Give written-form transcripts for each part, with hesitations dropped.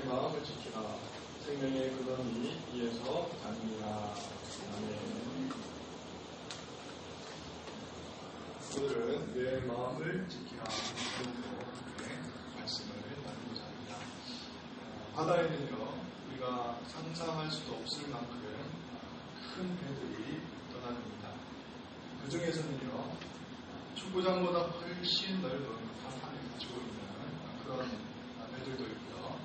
마음을 지키라. 생명의 근원이 이에서 나느니라. 아멘. 오늘은 내 마음을 지키라 이렇게 말씀을 나누고자 합니다. 바다에는요, 우리가 상상할 수도 없을 만큼 큰 배들이 떠다닙니다. 그 중에서는요, 축구장보다 훨씬 넓은 간판을 가지고 있는 그런 배들도 있고요.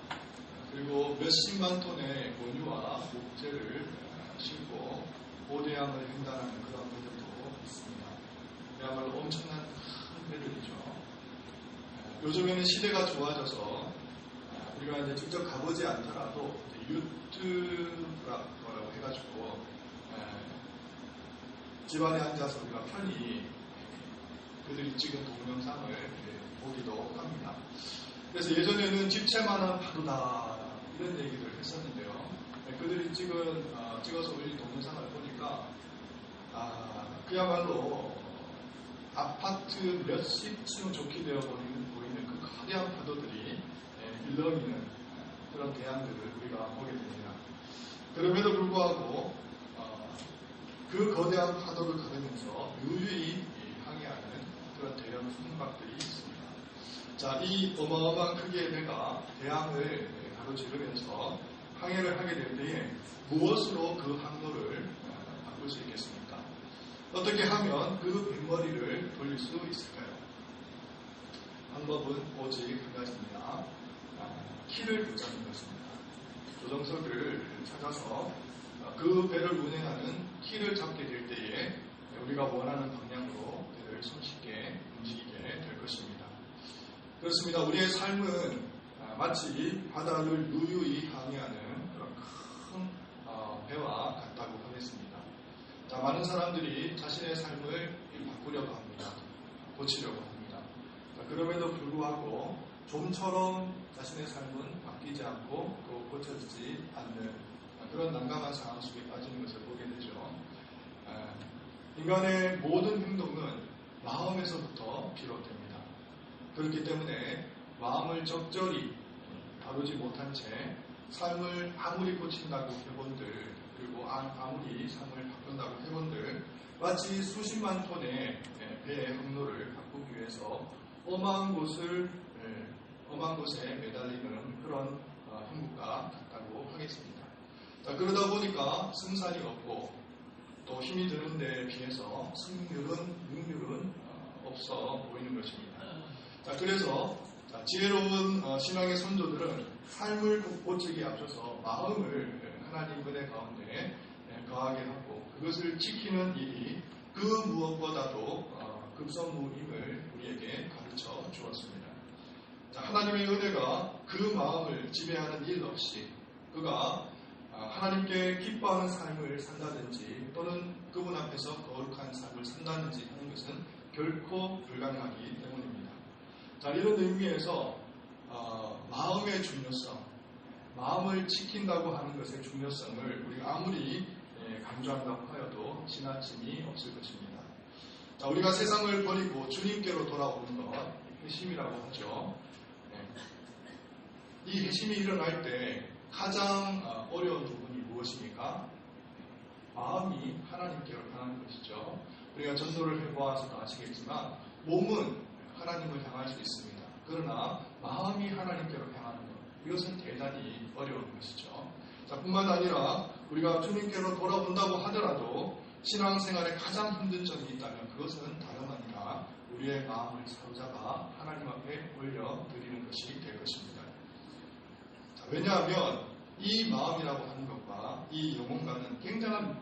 그리고 몇십만 톤의 원유와 목재를 싣고 고대양을 횡단하는 그런 배들도 있습니다. 그야말로 엄청난 큰 배들이죠. 요즘에는 시대가 좋아져서 우리가 이제 직접 가보지 않더라도 유튜브라고 해가지고 집안에 앉아서 우리가 편히 그들이 찍은 동영상을 보기도 합니다. 그래서 예전에는 집채만한 파도다 이런 얘기를 했었는데요. 그들이 찍어서 올린 동영상을 보니까 그야말로 아파트 몇십 층 좋게 되어 보이는 그 거대한 파도들이 일렁이는 그런 대양들을 우리가 보게 됩니다. 그럼에도 불구하고 그 거대한 파도를 가르면서 유유히 항해하는 그런 대형 선박들이 있습니다. 자, 이 어마어마한 크기의 배가 대양을 가로지르면서 항해를 하게 될 때에 무엇으로 그 항로를 바꿀 수 있겠습니까? 어떻게 하면 그 뱃머리를 돌릴 수 있을까요? 방법은 오직 한 가지입니다. 키를 붙잡는 것입니다. 조정석을 찾아서 그 배를 운행하는 키를 잡게 될 때에 우리가 원하는 방향으로 배를 손쉽게 움직이게 될 것입니다. 그렇습니다. 우리의 삶은 마치 바다를 유유히 항해하는 그런 큰 배와 같다고 하겠습니다. 자, 많은 사람들이 자신의 삶을 바꾸려고 합니다. 고치려고 합니다. 자, 그럼에도 불구하고 좀처럼 자신의 삶은 바뀌지 않고 또 고쳐지지 않는 그런 난감한 상황 속에 빠지는 것을 보게 되죠. 인간의 모든 행동은 마음에서부터 비롯됩니다. 그렇기 때문에 마음을 적절히 다루지 못한 채 삶을 아무리 고친다고 해본들, 그리고 아무리 삶을 바꾼다고 해본들, 마치 수십만 톤의 배의 항로를 바꾸기 위해서 엄한 곳에 매달리는 그런 행복과 같다고 하겠습니다. 자, 그러다 보니까 승산이 없고 또 힘이 드는 데에 비해서 능률은 없어 보이는 것입니다. 자, 그래서 지혜로운 신앙의 선조들은 삶을 고치기에 앞서서 마음을 하나님 은혜 가운데 거하게 하고 그것을 지키는 일이 그 무엇보다도 급선무임을 우리에게 가르쳐 주었습니다. 자, 하나님의 은혜가 그 마음을 지배하는 일 없이 그가 하나님께 기뻐하는 삶을 산다든지 또는 그분 앞에서 거룩한 삶을 산다든지 하는 것은 결코 불가능하기 때문입니다. 자, 이런 의미에서 마음의 중요성, 마음을 지킨다고 하는 것의 중요성을 우리가 아무리 강조한다고 하여도 지나침이 없을 것입니다. 자, 우리가 세상을 버리고 주님께로 돌아오는 것, 회심이라고 하죠. 이 회심이 일어날 때 가장 어려운 부분이 무엇입니까? 마음이 하나님께로 향하는 것이죠. 우리가 전도를 해보아서도 아시겠지만 몸은 하나님을 향할 수 있습니다. 그러나 마음이 하나님께로 향하는 것, 이것은 대단히 어려운 것이죠. 자, 뿐만 아니라 우리가 주님께로 돌아온다고 하더라도 신앙생활에 가장 힘든 점이 있다면 그것은 다름 아니라 우리의 마음을 사로잡아 하나님 앞에 올려드리는 것이 될 것입니다. 자, 왜냐하면 이 마음이라고 하는 것과 이 영혼과는 굉장한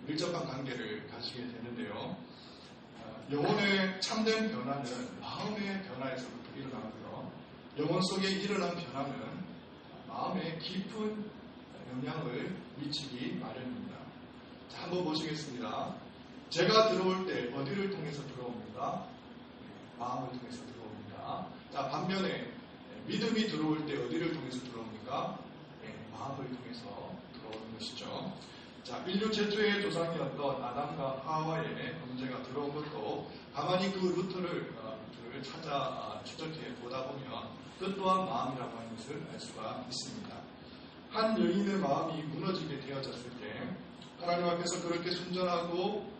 밀접한 관계를 가지게 되는데요. 영혼의 참된 변화는 마음의 변화에서부터 일어나고요. 영혼 속에 일어난 변화는 마음에 깊은 영향을 미치기 마련입니다. 자, 한번 보시겠습니다. 제가 들어올 때 어디를 통해서 들어옵니까? 마음을 통해서 들어옵니다. 자, 반면에 믿음이 들어올 때 어디를 통해서 들어옵니까? 마음을 통해서 들어오는 것이죠. 자, 인류 최초의 조상이었던 아담과 하와의 문제가 들어온 것도 가만히 그 루트를 찾아 추적해 보다 보면 그 또한 마음이라고 하는 것을 알 수가 있습니다. 한 여인의 마음이 무너지게 되어졌을 때 하나님 앞에서 그렇게 순전하고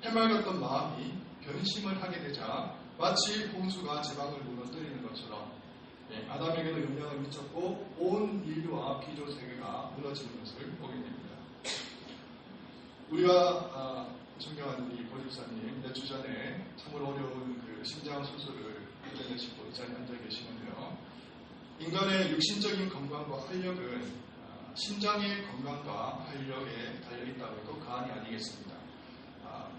해맑았던 마음이 변심을 하게 되자 마치 홍수가 제방을 무너뜨리는 것처럼 아담에게도 영향을 미쳤고 온 인류와 피조 세계가 무너지는 것을 보게 됩니다. 우리가 존경하는 이 보집사님 몇 주 전에 참으로 어려운 그 심장 수술을 견뎌내시고 이 자리에 앉아 계시는데요. 인간의 육신적인 건강과 활력은 심장의 건강과 활력에 달려있다고 해도 과언이 아니겠습니다.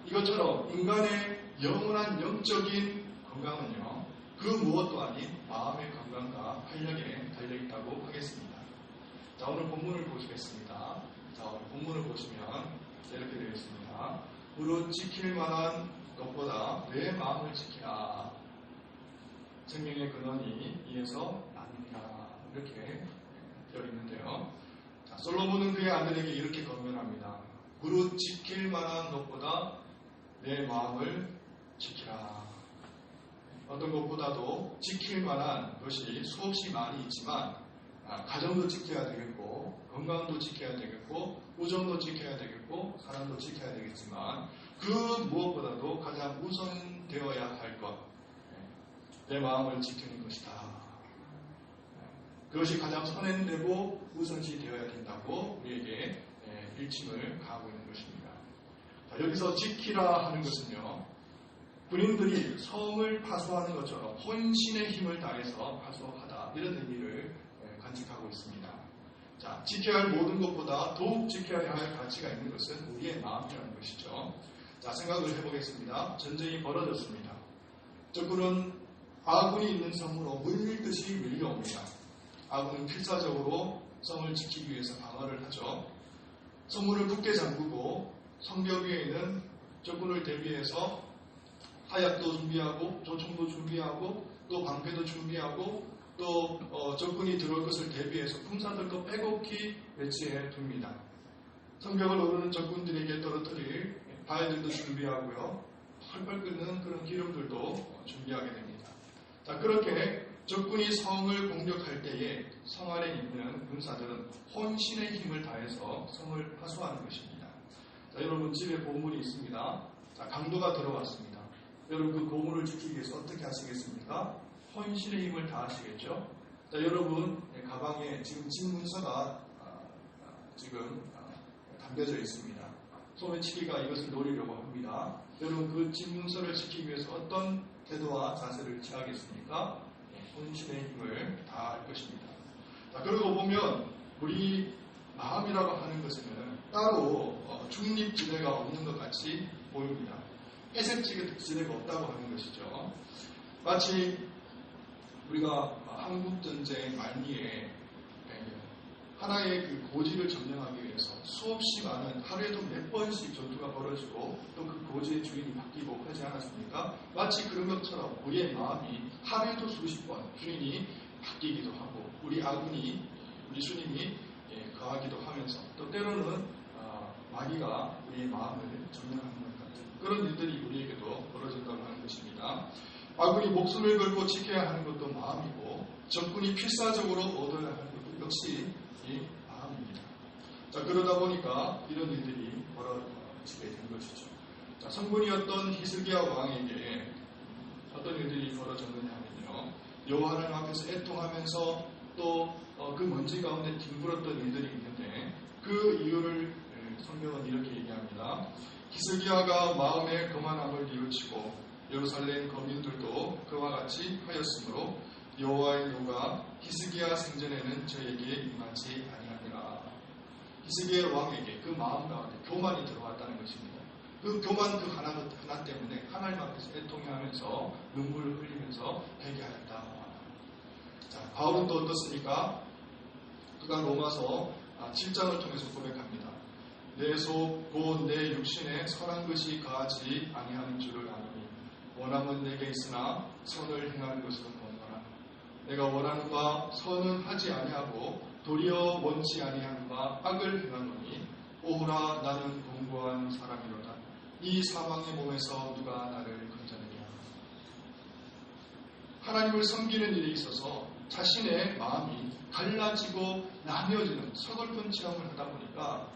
이것처럼 인간의 영원한 영적인 건강은요, 그 무엇도 아닌 마음의 건강과 활력에 달려있다고 하겠습니다. 자, 오늘 본문을 보시겠습니다. 자, 오늘 본문을 보시면 이렇게 되어 있습니다. 무릇 지킬 만한 것보다 내 마음을 지키라. 생명의 근원이 이에서 납니다. 이렇게 되어 있는데요. 자, 솔로몬은 그의 아들에게 이렇게 권면합니다. 무릇 지킬 만한 것보다 내 마음을 지키라. 어떤 것보다도 지킬 만한 것이 수없이 많이 있지만 가정도 지켜야 되겠고 건강도 지켜야 되겠고 우정도 지켜야 되겠고 사랑도 지켜야 되겠지만 그 무엇보다도 가장 우선되어야 할 것, 내 마음을 지키는 것이다. 그것이 가장 선행되고 우선시 되어야 된다고 우리에게 일침을 가하고 있는 것입니다. 자, 여기서 지키라 하는 것은요, 군인들이 성을 파수하는 것처럼 혼신의 힘을 다해서 파수하다, 이런 의미를 간직하고 있습니다. 자, 지켜야 할 모든 것보다 더욱 지켜야 할 가치가 있는 것은 우리의 마음이라는 것이죠. 자, 생각을 해보겠습니다. 전쟁이 벌어졌습니다. 적군은 아군이 있는 성으로 물밀듯이 밀려옵니다. 아군은 필사적으로 성을 지키기 위해서 방어를 하죠. 성문을 굳게 잠그고 성벽 위에는 적군을 대비해서 하약도 준비하고 조총도 준비하고 또 방패도 준비하고 또 적군이 들어올 것을 대비해서 군사들도 빼곡히 배치해 둡니다. 성벽을 오르는 적군들에게 떨어뜨릴 바위들도 준비하고요. 펄펄 끓는 그런 기름들도 준비하게 됩니다. 자, 그렇게 적군이 성을 공격할 때에 성 안에 있는 군사들은 혼신의 힘을 다해서 성을 파수하는 것입니다. 자, 여러분 집에 보물이 있습니다. 자, 강도가 들어왔습니다. 여러분 그 보물을 지키기 위해서 어떻게 하시겠습니까? 혼신의 힘을 다하시겠죠? 자, 여러분 가방에 지금 집 문서가 지금 담겨져 있습니다. 소매치기가 이것을 노리려고 합니다. 여러분 그 집 문서를 지키기 위해서 어떤 태도와 자세를 취하겠습니까? 혼신의 힘을 다할 것입니다. 자, 그러고 보면 우리 마음이라고 하는 것은 따로 중립지대가 없는 것 같이 보입니다. 회색지대가 없다고 하는 것이죠. 마치 우리가 한국전쟁 말미에 하나의 그 고지를 점령하기 위해서 수없이 많은 하루에도 몇 번씩 전투가 벌어지고 또 그 고지의 주인이 바뀌고 하지 않았습니까? 마치 그런 것처럼 우리의 마음이 하루에도 수십 번 주인이 바뀌기도 하고 우리 아군이 우리 주님이 거하기도 하면서 또 때로는 마귀가 우리의 마음을 점령하는 것 같은 그런 일들이 우리에게도 벌어진다고 하는 것입니다. 아군이 목숨을 걸고 지켜야 하는 것도 마음이고 적군이 필사적으로 얻어야 하는 것도 역시 이 마음입니다. 자, 그러다 보니까 이런 일들이 벌어지게 된 것이죠. 자, 성군이었던 히스기야 왕에게 어떤 일들이 벌어졌느냐 하면요. 여호와 하나님 앞에서 애통하면서 또 그 먼지 가운데 뒹굴었던 일들이 있는데 그 이유를 성경은 이렇게 얘기합니다. 히스기야가 마음에 거만함을 뉘우치고 예루살렘 거민들도 그와 같이 하였으므로 여호와의 노가 히스기야 생전에는 저에게 임하지 아니하니라. 히스기야 왕에게 그 마음 가운데 교만이 들어왔다는 것입니다. 그 교만 그 하나 때문에 하나님 앞에서 애통해하면서 눈물을 흘리면서 회개하였다. 자, 바울은 또 어떻습니까? 그가 로마서 7장을 통해서 고백합니다. 내 속 곧 내 육신에 선한 것이 가하지 아니하는 줄을 아노니 원함은 내게 있으나 선을 행하는 것은 원하나 내가 원하는 바 선은 하지 아니하고 도리어 원치 아니하는 바 악을 행하노니 오호라 나는 공고한 사람이로다. 이 사망의 몸에서 누가 나를 건져내랴. 하나님을 섬기는 일에 있어서 자신의 마음이 갈라지고 나뉘어지는 서글픈 체험을 하다 보니까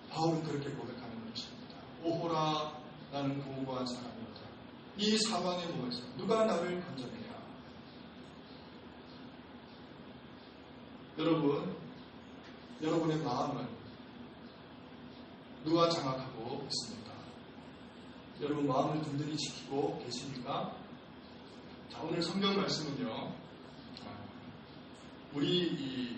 바울은 그렇게 고백하는 것입니다. 오호라 나는 공고한 사람이로다. 이 사망의 몸에서 누가 나를 건져내랴. 여러분의 마음은 누가 장악하고 있습니까? 여러분 마음을 든든히 지키고 계십니까? 자, 오늘 성경 말씀은요, 우리 이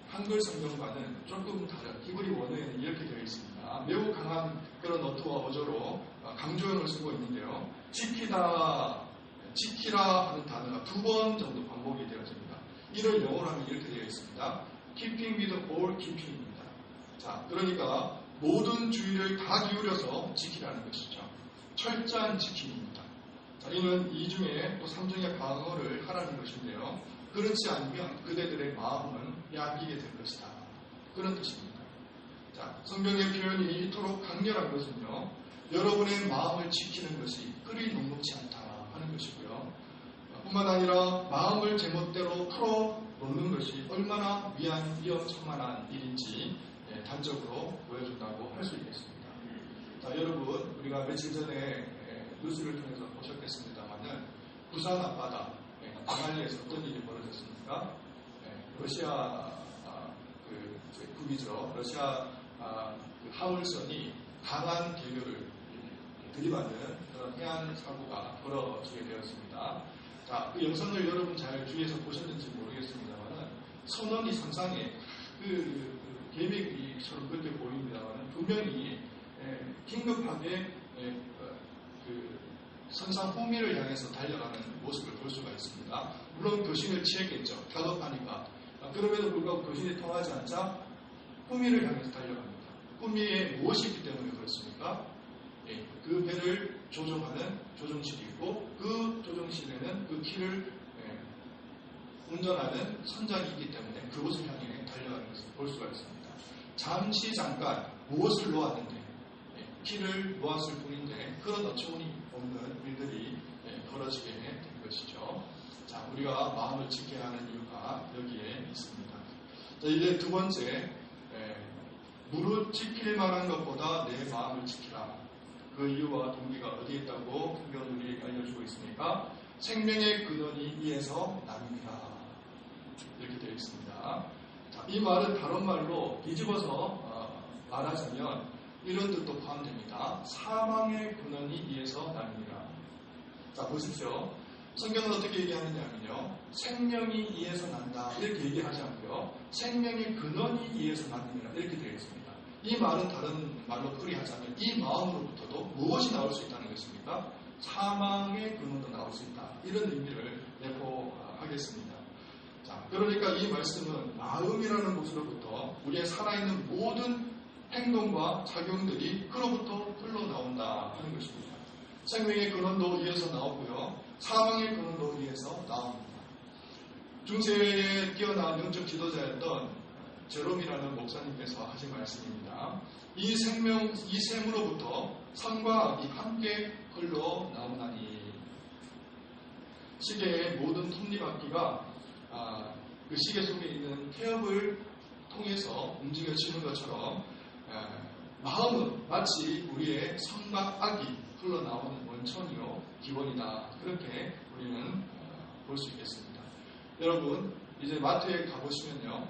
한글 성경과는 조금 다른 히브리 원어에는 이렇게 되어 있습니다. 매우 강한 그런 어투와 어조로 강조형을 쓰고 있는데요. 지키라 하는 단어가 2번 정도 반복이 되어집니다. 이를 영어로 하면 이렇게 되어 있습니다. keeping with all keeping입니다. 자, 그러니까 모든 주의를 다 기울여서 지키라는 것이죠. 철저한 지킴입니다. 자, 이는 이중에 또 삼중의 방어를 하라는 것인데요. 그렇지 않으면 그대들의 마음은 약이게 될 것이다. 그런 뜻입니다. 자, 성경의 표현이 이토록 강렬한 것은요, 여러분의 마음을 지키는 것이 그리 녹록지 않다 하는 것이고요. 뿐만 아니라 마음을 제멋대로 풀어놓는 것이 얼마나 위험천만한 일인지 단적으로 보여준다고 할 수 있겠습니다. 자, 여러분, 우리가 며칠 전에 뉴스를 통해서 보셨겠습니다만은 부산 앞바다 방안리에서 어떤 일이 벌어졌습니까? 러시아 북이죠. 러시아 하울선이 강한 대교를 들이받는 그런 해안 사고가 벌어지게 되었습니다. 자, 그 영상을 여러분 잘 주위에서 보셨는지 모르겠습니다만은 선원이 상상에 계획이처럼 그렇게 보입니다만은 분명히 긴급하게 선상 호미를 향해서 달려가는 모습을 볼 수가 있습니다. 물론 교신을 취했겠죠. 다급하니까. 그럼에도 불구하고 교신이 통하지 않자 호미를 향해서 달려갑니다. 호미에 무엇이 있기 때문에 그렇습니까? 그 배를 조종하는 조종실이 있고 그 조종실에는 그 키를 운전하는 선장이 있기 때문에 그곳을 향해 달려가는 것을 볼 수가 있습니다. 잠깐 무엇을 놓았는데 키를 놓았을 뿐인데 그런 어처구니 없는 일들이 벌어지게 된 것이죠. 자, 우리가 마음을 지켜야 하는 이유가 여기에 있습니다. 자, 이제 두 번째, 무릇 지킬 만한 것보다 내 마음을 지키라. 그 이유와 동기가 어디에 있다고 성경은 우리에게 알려주고 있습니까? 생명의 근원이 이에서 남이라. 이렇게 되어 있습니다. 자, 이 말은 다른 말로 뒤집어서 말하자면 이런 뜻도 포함됩니다. 사망의 근원이 이에서 남이라. 자, 보십시오. 성경은 어떻게 얘기하느냐면요. 생명이 이에서 난다. 이렇게 얘기하지 않고요. 생명의 근원이 이에서 남이라. 이렇게 되어 있습니다. 이 말은 다른 말로 풀이하자면 이 마음으로부터도 무엇이 나올 수 있다는 것입니까? 사망의 근원도 나올 수 있다. 이런 의미를 내포하겠습니다. 자, 그러니까 이 말씀은 마음이라는 곳으로부터 우리의 살아있는 모든 행동과 작용들이 그로부터 흘러나온다 하는 것입니다. 생명의 근원도 이에서 나오고요. 사망의 근원도 이에서 나옵니다. 중세에 뛰어난 영적 지도자였던 제롬이라는 목사님께서 하신 말씀입니다. 이 샘으로부터 선과 악이 함께 흘러나오나니. 시계의 모든 톱니바퀴가 그 시계 속에 있는 태엽을 통해서 움직여지는 것처럼 마음은 마치 우리의 선과 악이 흘러나오는 원천이요 기원이다. 그렇게 우리는 볼 수 있겠습니다. 여러분, 이제 마트에 가보시면요,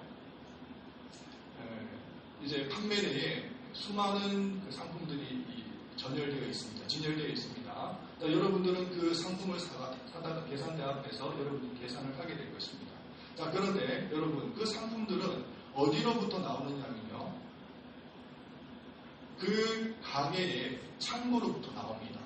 이제 판매대에 수많은 그 상품들이 진열되어 있습니다. 자, 여러분들은 그 상품을 사다가 계산대 앞에서 여러분이 계산을 하게 될 것입니다. 자, 그런데 여러분, 그 상품들은 어디로부터 나오느냐면요, 그 가게의 창고로부터 나옵니다.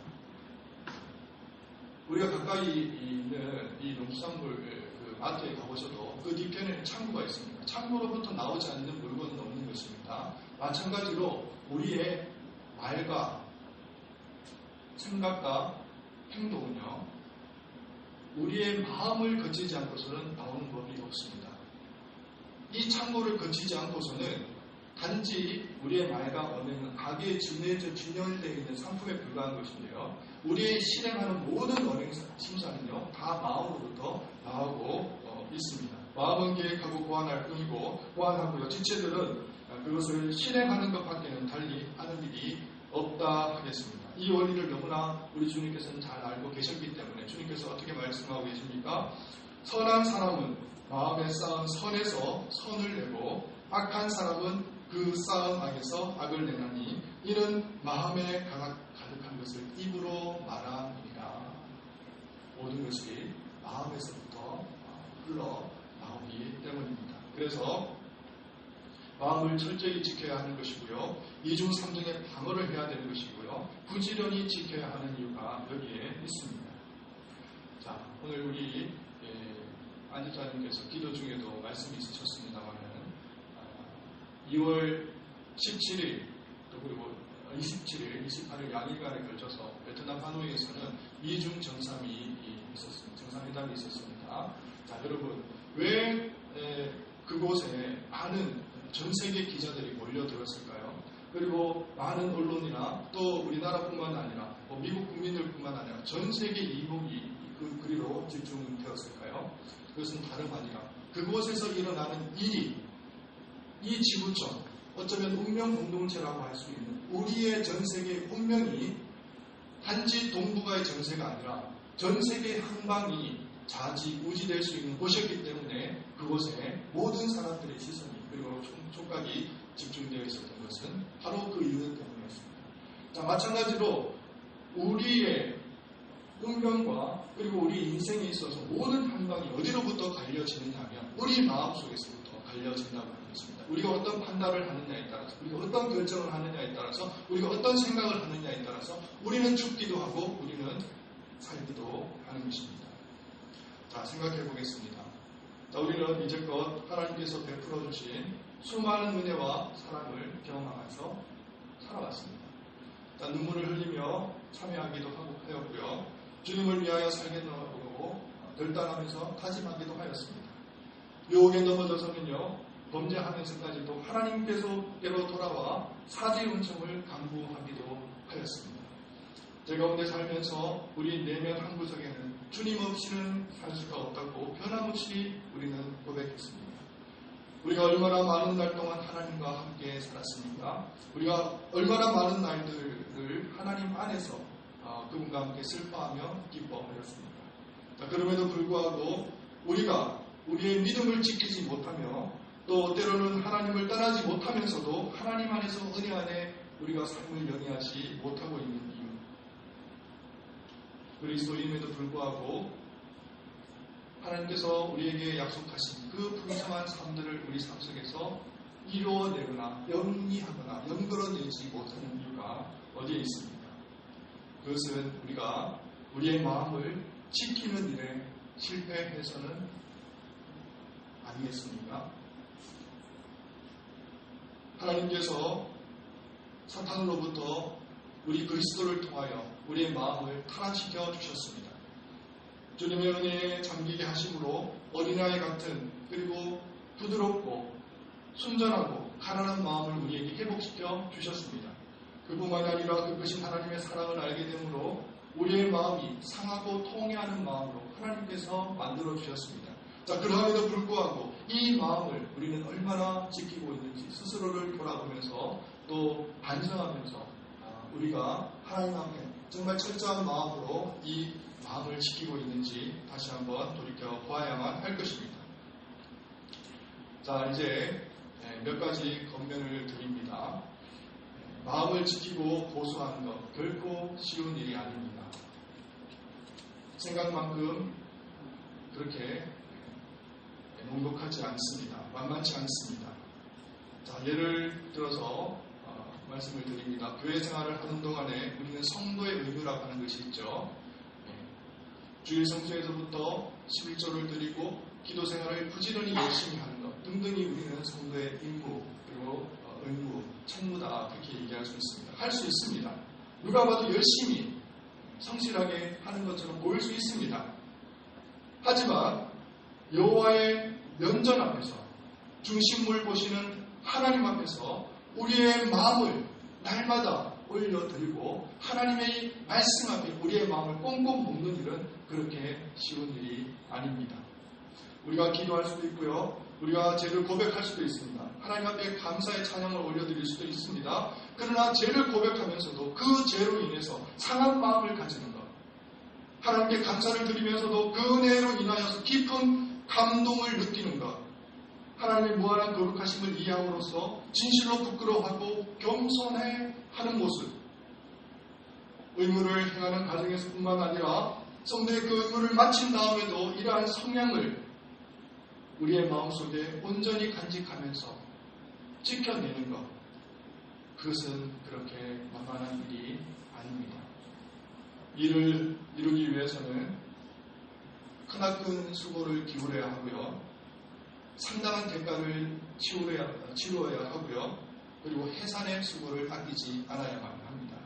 우리가 가까이 있는 이 농수산물 그 마트에 가보셔도 그 뒤편에는 창고가 있습니다. 창고로부터 나오지 않는 물건은 없는 것입니다. 마찬가지로 우리의 말과 생각과 행동은요, 우리의 마음을 거치지 않고서는 나오는 법이 없습니다. 이 창고를 거치지 않고서는 단지 우리의 말과 언행은 악에 진열되어 있는 상품에 불과한 것인데요. 우리의 실행하는 모든 언행 심사는요, 다 마음으로부터 나오고 있습니다. 마음은 계획하고 고안할 뿐이고, 고안하고요. 지체들은 그것을 실행하는 것밖에는 달리 하는 일이 없다 하겠습니다. 이 원리를 너무나 우리 주님께서는 잘 알고 계셨기 때문에 주님께서 어떻게 말씀하고 계십니까? 선한 사람은 마음에 쌓은 선에서 선을 내고 악한 사람은 그 쌓은 악에서 악을 내나니 이는 마음에 가득한 것을 입으로 말함이니라. 모든 것이 마음에서부터 흘러나오기 때문입니다. 그래서 마음을 철저히 지켜야 하는 것이고요. 이중삼등의 방어를 해야 되는 것이고요. 부지런히 지켜야 하는 이유가 여기에 있습니다. 자, 오늘 우리 안지자님께서 기도 중에도 말씀이 있으셨습니다만 2월 17일 또 그리고 27일, 28일 양일간에 걸쳐서 베트남 하노이에서는 미중 정상회담이 있었습니다. 자, 여러분, 왜 그곳에 많은 전 세계 기자들이 몰려들었을까요? 그리고 많은 언론이나 또 우리나라뿐만 아니라 미국 국민들뿐만 아니라 전 세계 이목이 그리로 집중되었을까요? 그것은 다름 아니라 그곳에서 일어나는 일이 이 지구촌, 어쩌면 운명 공동체라고 할 수 있는 우리의 전 세계 운명이 단지 동북아의 정세가 아니라 전 세계 한방이 좌지우지될 수 있는 곳이었기 때문에 그곳에 모든 사람들의 시선이 그리고 촉각이 집중되어 있었던 것은 바로 그 이유 때문이었습니다. 자, 마찬가지로 우리의 운명과 그리고 우리 인생에 있어서 모든 한방이 어디로부터 갈려지느냐 하면 우리 마음속에서부터 갈려진다고 하는 것입니다. 우리가 어떤 판단을 하느냐에 따라서, 우리가 어떤 결정을 하느냐에 따라서, 우리가 어떤 생각을 하느냐에 따라서 우리는 죽기도 하고 우리는 살기도 하는 것입니다. 자, 생각해 보겠습니다. 자, 우리는 이제껏 하나님께서 베풀어 주신 수많은 은혜와 사랑을 경험하면서 살아왔습니다. 자, 눈물을 흘리며 참여하기도 하였고요. 주님을 위하여 살겠노라고 결단하면서 다짐하기도 하였습니다. 유혹에 넘어져서는요, 범죄하면서까지도 하나님께로 돌아와 사죄 은총을 간구하기도 하였습니다. 제 가운데 살면서 우리 내면 한 구석에는 주님 없이는 살 수가 없다고 변함없이 우리는 고백했습니다. 우리가 얼마나 많은 날 동안 하나님과 함께 살았습니까? 우리가 얼마나 많은 날들을 하나님 안에서 그분과 함께 슬퍼하며 기뻐하였습니까? 자, 그럼에도 불구하고 우리가 우리의 믿음을 지키지 못하며 또 때로는 하나님을 떠나지 못하면서도 하나님 안에서 은혜 안에 우리가 삶을 영위하지 못하고 있는 이유, 그리스도임에도 불구하고 하나님께서 우리에게 약속하신 그 풍성한 삶들을 우리 삶 속에서 이루어내거나 영리하거나 연결어내지 못하는 이유가 어디에 있습니까? 그것은 우리가 우리의 마음을 지키는 일에 실패해서는 아니겠습니까? 하나님께서 사탄으로부터 우리 그리스도를 통하여 우리의 마음을 타락시켜 주셨습니다. 주님의 은혜에 잠기게 하심으로 어린아이 같은 그리고 부드럽고 순전하고 가난한 마음을 우리에게 회복시켜 주셨습니다. 그뿐만 아니라 그 크신 하나님의 사랑을 알게 되므로 우리의 마음이 상하고 통해하는 마음으로 하나님께서 만들어 주셨습니다. 자, 그럼에도 불구하고 이 마음을 우리는 얼마나 지키고 있는지 스스로를 돌아보면서 또 반성하면서 우리가 하나님 앞에 정말 철저한 마음으로 이 마음을 지키고 있는지 다시 한번 돌이켜 보아야만 할 것입니다. 자, 이제 몇 가지 권면을 드립니다. 마음을 지키고 고수하는 것 결코 쉬운 일이 아닙니다. 생각만큼 그렇게 넉넉하지 않습니다. 만만치 않습니다. 자, 예를 들어서 말씀을 드립니다. 교회 생활을 하는 동안에 우리는 성도의 의무라고 하는 것이 있죠. 주일 성수에서부터 11조를 드리고 기도 생활을 부지런히 열심히 하는 것 등등이 우리는 성도의 임무 그리고 의무, 책무다 그렇게 얘기할 수 있습니다. 할 수 있습니다. 누가 봐도 열심히 성실하게 하는 것처럼 보일 수 있습니다. 하지만 여호와의 면전 앞에서 중심물 보시는 하나님 앞에서 우리의 마음을 날마다 올려드리고 하나님의 말씀 앞에 우리의 마음을 꽁꽁 묶는 일은 그렇게 쉬운 일이 아닙니다. 우리가 기도할 수도 있고요. 우리가 죄를 고백할 수도 있습니다. 하나님 앞에 감사의 찬양을 올려드릴 수도 있습니다. 그러나 죄를 고백하면서도 그 죄로 인해서 상한 마음을 가지는 것, 하나님께 감사를 드리면서도 그 은혜로 인하여서 깊은 감동을 느끼는 것, 하나님의 무한한 거룩하심을 이해함으로써 진실로 부끄러워하고 겸손해 하는 모습, 의무를 행하는 과정에서뿐만 아니라 성도의 그 의무를 마친 다음에도 이러한 성향을 우리의 마음속에 온전히 간직하면서 지켜내는 것, 그것은 그렇게 만만한 일이 아닙니다. 이를 이루기 위해서는 크나큰 수고를 기울여야 하고요. 상당한 대가를 치루어야 하고요. 그리고 해산의 수고를 아끼지 않아야만 합니다.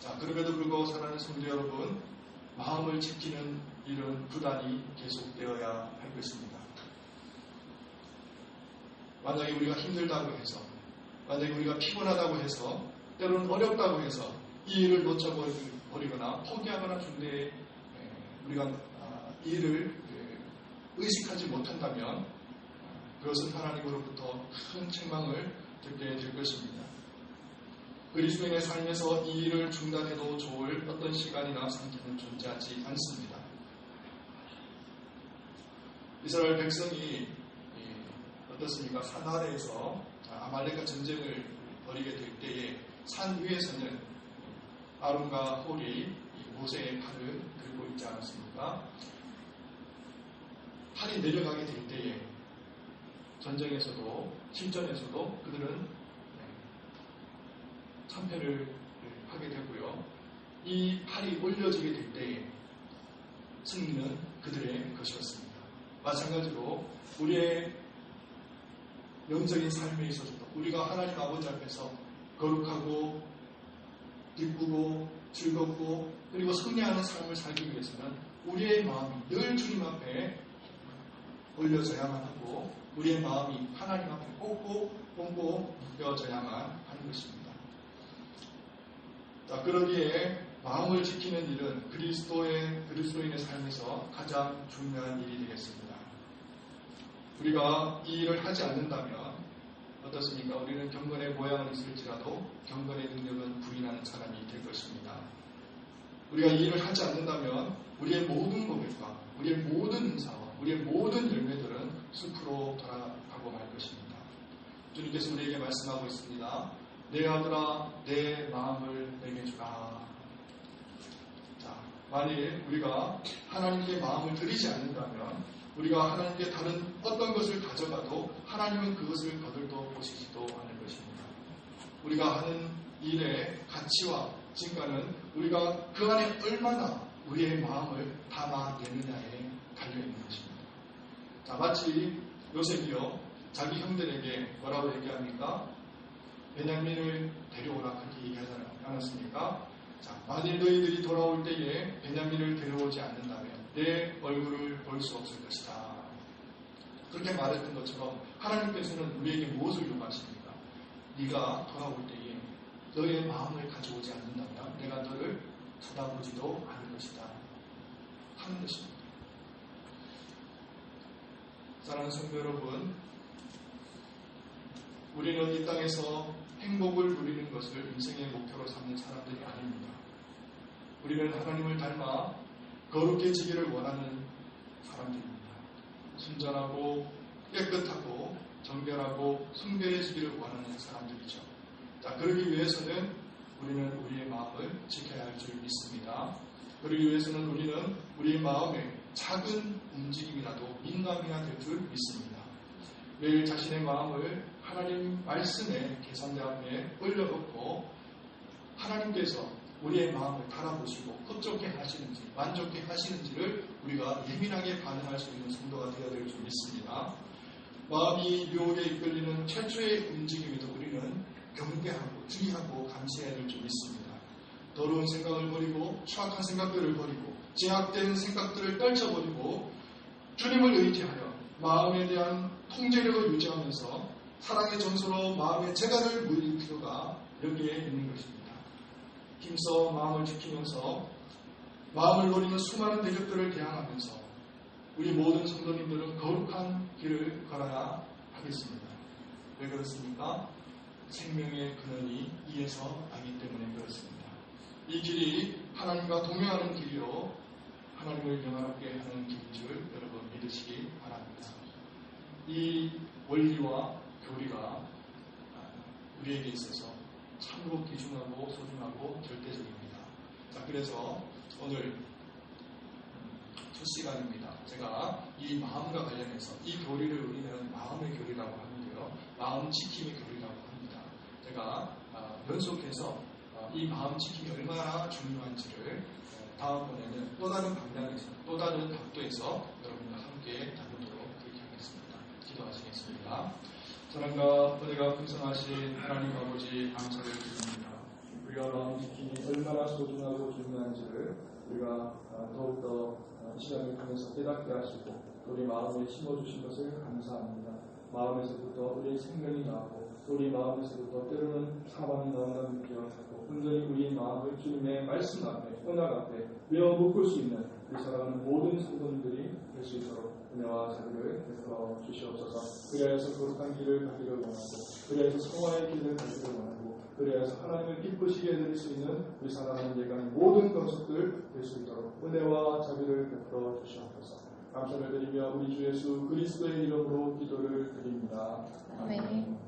자, 그럼에도 불구하고 사랑하는 성도 여러분, 마음을 지키는 일은 부단히 계속되어야 할 것입니다. 만약에 우리가 힘들다고 해서, 만약에 우리가 피곤하다고 해서, 때로는 어렵다고 해서 이 일을 놓쳐버리거나 포기하거나 중대에 우리가 이 일을 의식하지 못한다면 그것은 하나님으로부터 큰 책망을 듣게 될 것입니다. 그리스도인의 삶에서 이 일을 중단해도 좋을 어떤 시간이나 상태는 존재하지 않습니다. 이스라엘 백성이 어떻습니까? 산 아래에서 아말렉과 전쟁을 벌이게 될 때에 산 위에서는 아론과 홀이 모세의 팔을 들고 있지 않았습니까? 팔이 내려가게 될 때에 전쟁에서도 실전에서도 그들은 참패를 하게 되고요. 이 팔이 올려지게 될 때에 승리는 그들의 것이었습니다. 마찬가지로 우리의 영적인 삶에 있어서도 우리가 하나님 아버지 앞에서 거룩하고 기쁘고 즐겁고 그리고 승리하는 삶을 살기 위해서는 우리의 마음이 늘 주님 앞에 올려져야만 하고 우리의 마음이 하나님 앞에 꽁꽁 묶여져야만 하는 것입니다. 자, 그러기에 마음을 지키는 일은 그리스도인의 삶에서 가장 중요한 일이 되겠습니다. 우리가 이 일을 하지 않는다면 어떻습니까? 우리는 경건의 모양은 있을지라도 경건의 능력은 부인하는 사람이 될 것입니다. 우리가 이 일을 하지 않는다면 우리의 모든 고백과 우리의 모든 은사와 우리의 모든 열매들은 숲으로 돌아가고 말 것입니다. 주님께서 우리에게 말씀하고 있습니다. 내 아들아 내 마음을 내게 주라. 자, 만일 우리가 하나님께 마음을 드리지 않는다면 우리가 하나님께 다른 어떤 것을 가져가도 하나님은 그것을 거들떠 보시지도 않을 것입니다. 우리가 하는 일의 가치와 진가는 우리가 그 안에 얼마나 우리의 마음을 담아내느냐에 달려있는 것입니다. 자, 마치 요셉이요 자기 형들에게 뭐라고 얘기합니까? 베냐민을 데려오라 그렇게 얘기하지 않았습니까? 자, 만일 너희들이 돌아올 때에 베냐민을 데려오지 않는다면 내 얼굴을 볼 수 없을 것이다. 그렇게 말했던 것처럼 하나님께서는 우리에게 무엇을 요구하십니까? 네가 돌아올 때에 너의 마음을 가져오지 않는다면 내가 너를 쳐다보지도 않을 것이다 하는 것입니다. 사랑하는 성도 여러분, 우리는 이 땅에서 행복을 누리는 것을 인생의 목표로 삼는 사람들이 아닙니다. 우리는 하나님을 닮아 거룩해지기를 원하는 사람들입니다. 순전하고 깨끗하고 정결하고 순결해지기를 원하는 사람들이죠. 자, 그러기 위해서는 우리는 우리의 마음을 지켜야 할 줄 믿습니다. 그러기 위해서는 우리는 우리의 마음에 작은 움직임이라도 민감해야 될 줄 믿습니다. 매일 자신의 마음을 하나님 말씀의 계산대 앞에 올려놓고 하나님께서 우리의 마음을 달아보시고 흡족해 하시는지 만족해 하시는지를 우리가 예민하게 반응할 수 있는 성도가 되어야 될 줄 믿습니다. 마음이 유혹에 이끌리는 최초의 움직임에도 우리는 경계하고 주의하고 감시해야 될 줄 믿습니다. 더러운 생각을 버리고 추악한 생각들을 버리고 제약된 생각들을 떨쳐버리고 주님을 의지하여 마음에 대한 통제력을 유지하면서 사랑의 전소로 마음의 재간을 물릴 필요가 여기에 있는 것입니다. 힘써 마음을 지키면서 마음을 노리는 수많은 대적들을 대항하면서 우리 모든 성도님들은 거룩한 길을 걸어야 하겠습니다. 왜 그렇습니까? 생명의 근원이 이에서 나기 때문에 그렇습니다. 이 길이 하나님과 동행하는 길이요 하나님을 영화롭게 하는 길인 줄 여러분 믿으시기 바랍니다. 이 원리와 교리가 우리에게 있어서 참으로 귀중하고 소중하고 절대적입니다. 자, 그래서 오늘 첫 시간입니다. 제가 이 마음과 관련해서 이 교리를 우리는 마음의 교리라고 하는데요. 마음 지킴의 교리라고 합니다. 제가 연속해서 이 마음 지킴이 얼마나 중요한지를 다음번에는 또 다른 방향에서 또 다른 각도에서 여러분과 함께 다루도록 그렇게 하겠습니다. 기도하시겠습니다. 사랑과 은혜가 풍성하신 하나님 아버지 감사를 드립니다. 우리가 마음 지킴이 얼마나 소중하고 중요한지를 우리가 더욱더 이 시간을 통해서 깨닫게 하시고 우리 마음에 심어주신 것을 감사합니다. 마음에서부터 우리의 생명이 나오고 우리 마음에서부터 때로는 사망이 나온다는 느껴하고 온전히 우리의 마음을 주님의 말씀 앞에 언약 앞에 외워 묶을 수 있는 우리 사랑하는 모든 성도님들이 될 수 있도록 은혜와 자비를 베풀어 주시옵소서. 그리하여서 거룩한 길을 가기를 원하고 그리하여서 성화의 길을 가기를 원하고 그리하여서 하나님을 기쁘시게 해드릴 수 있는 우리 사랑하는 예간의 모든 건속들 될 수 있도록 은혜와 자비를 베풀어 주시옵소서. 감사를 드리며 우리 주 예수 그리스도의 이름으로 기도를 드립니다. 아멘.